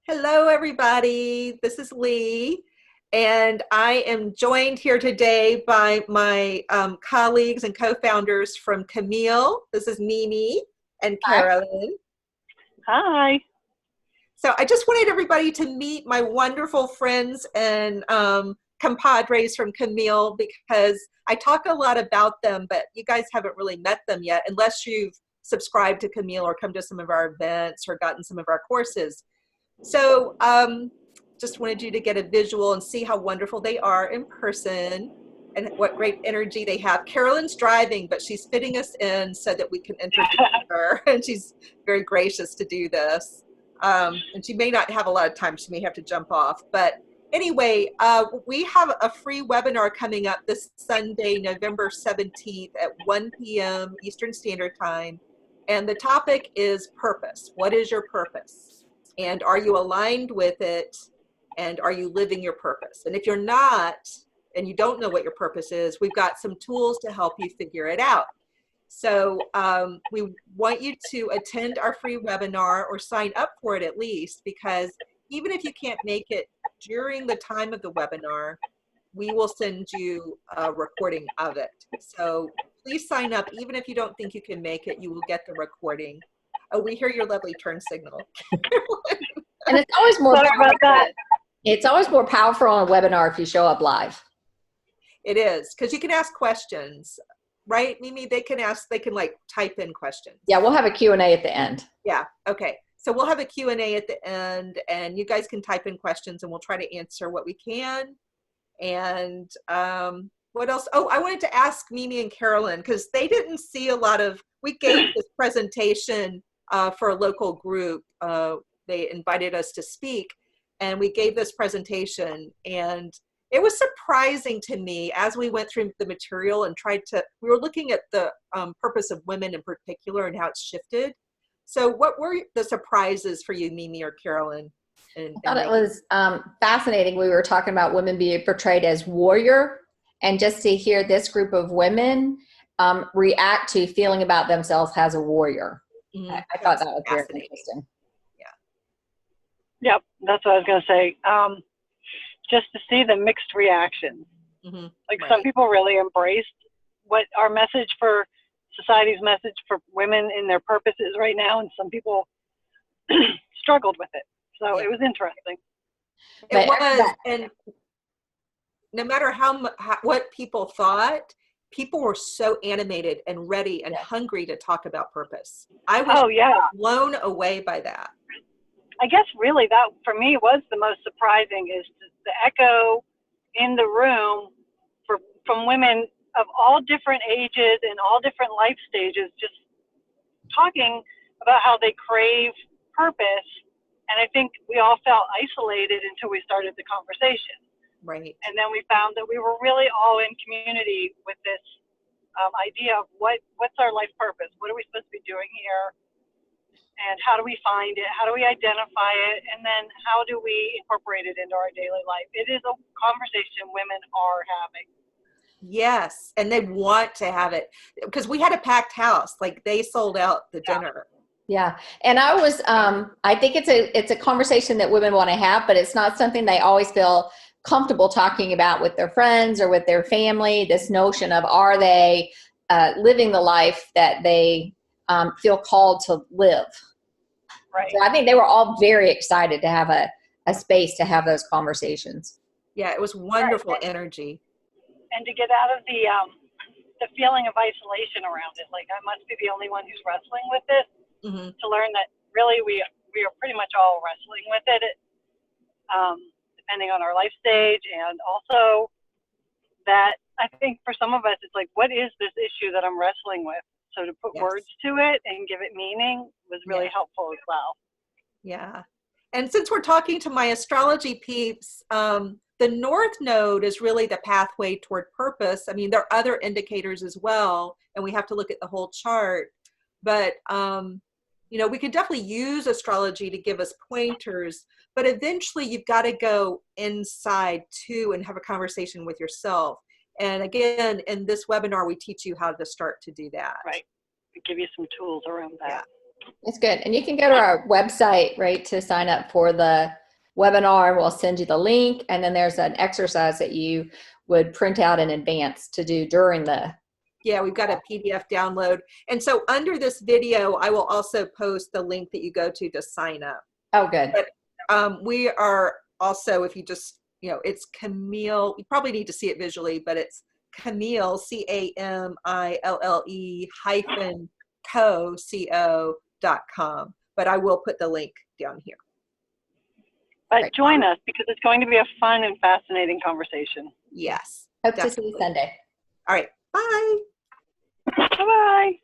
Hello, everybody. This is Lee, and I am joined here today by my colleagues and co-founders from Camille. This is Mimi and Hi. Carolyn. Hi. So I just wanted everybody to meet my wonderful friends and compadres from Camille because I talk a lot about them, but you guys haven't really met them yet unless you've subscribed to Camille or come to some of our events or gotten some of our courses. So just wanted you to get a visual and see how wonderful they are in person and what great energy they have. Carolyn's driving, but she's fitting us in so that we can introduce her, and she's very gracious to do this. And she may not have a lot of time. She may have to jump off. But anyway, we have a free webinar coming up this Sunday, November 17th at 1 p.m. Eastern Standard Time. And the topic is purpose. What is your purpose? And are you aligned with it? And are you living your purpose? And if you're not, and you don't know what your purpose is, we've got some tools to help you figure it out. So we want you to attend our free webinar or sign up for it at least, because even if you can't make it during the time of the webinar, we will send you a recording of it. So please sign up. Even if you don't think you can make it, you will get the recording. Oh, we hear your lovely turn signal. And it's always more Sorry about that. It's always more powerful on a webinar if you show up live. It is, because you can ask questions, right, Mimi? They can like type in questions. Yeah, we'll have a Q&A at the end. Yeah, okay. So we'll have a Q&A at the end, and you guys can type in questions, and we'll try to answer what we can. And what else? Oh, I wanted to ask Mimi and Carolyn, because they didn't see a lot of, we gave this presentation for a local group. They invited us to speak, and we gave this presentation, and it was surprising to me as we went through the material and we were looking at the purpose of women in particular and how it's shifted. So what were the surprises for you, Mimi or Carolyn? I thought it was fascinating. We were talking about women being portrayed as warrior, and just to hear this group of women react to feeling about themselves as a warrior. I thought that was very interesting. Yep, that's what I was going to say. Just to see the mixed reactions. Like some people really embraced what our message for society's message for women in their purpose is right now, and some people struggled with it. So it was interesting. It was, and no matter what people thought, people were so animated and ready and hungry to talk about purpose. I was blown away by that. I guess really that for me was the most surprising is the echo in the room from women of all different ages and all different life stages, just talking about how they crave purpose. And I think we all felt isolated until we started the conversation. Right. And then we found that we were really all in community with this idea of what's our life purpose? What are we supposed to be doing here? And how do we find it? How do we identify it? And then how do we incorporate it into our daily life? It is a conversation women are having. Yes, and they want to have it because we had a packed house. Like they sold out the dinner. Yeah, and I was, I think it's a conversation that women want to have, but it's not something they always feel comfortable talking about with their friends or with their family. This notion of are they living the life that they feel called to live. Right. So I think they were all very excited to have a space to have those conversations. Yeah, it was wonderful energy. And to get out of the feeling of isolation around it, like I must be the only one who's wrestling with it, to learn that really we are pretty much all wrestling with it, depending on our life stage, and also that I think for some of us it's like, what is this issue that I'm wrestling with? So to put words to it and give it meaning was really helpful as well. Yeah. And since we're talking to my astrology peeps, the North Node is really the pathway toward purpose. I mean, there are other indicators as well, and we have to look at the whole chart. But, you know, we could definitely use astrology to give us pointers, but eventually you've got to go inside too and have a conversation with yourself. And again, in this webinar, we teach you how to start to do that. Right. We give you some tools around that. It's good. And you can go to our website, right, to sign up for the webinar, and we'll send you the link. And then there's an exercise that you would print out in advance to do during the. Yeah, we've got a PDF download. And so under this video, I will also post the link that you go to sign up. Oh, good. But we are also, if you just, it's Camille, you probably need to see it visually, but it's Camille, CAMILLE -co.com. But I will put the link down here. But join us, because it's going to be a fun and fascinating conversation. Yes. Hope to see you Sunday. All right. Bye. Bye-bye.